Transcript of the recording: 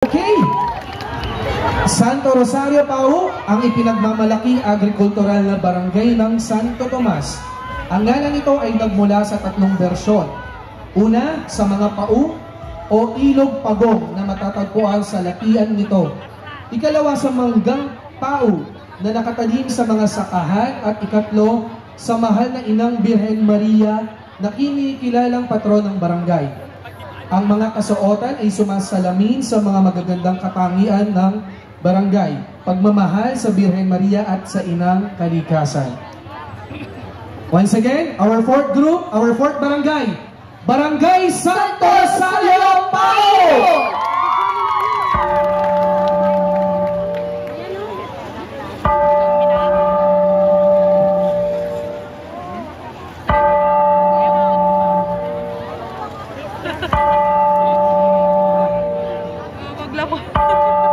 Okay. Santo Rosario Pau, ang ipinagmamalaking agrikultural na barangay ng Santo Tomas. Ang ngalan nito ay nagmula sa tatlong bersyon. Una, sa mga pau o ilog pagong na matatagpuan sa lapian nito. Ikalawa, sa manggang pau na nakatalim sa mga sakahan. At ikatlo, sa mahal na inang Birhen Maria na kinikilalang patron ng barangay. Ang mga kasuotan ay sumasalamin sa mga magagandang katangian ng barangay, pagmamahal sa Birhen Maria at sa Inang Kalikasan. Once again, our fourth group, our fourth barangay, Barangay Santo Rosario Pau! Maglabo.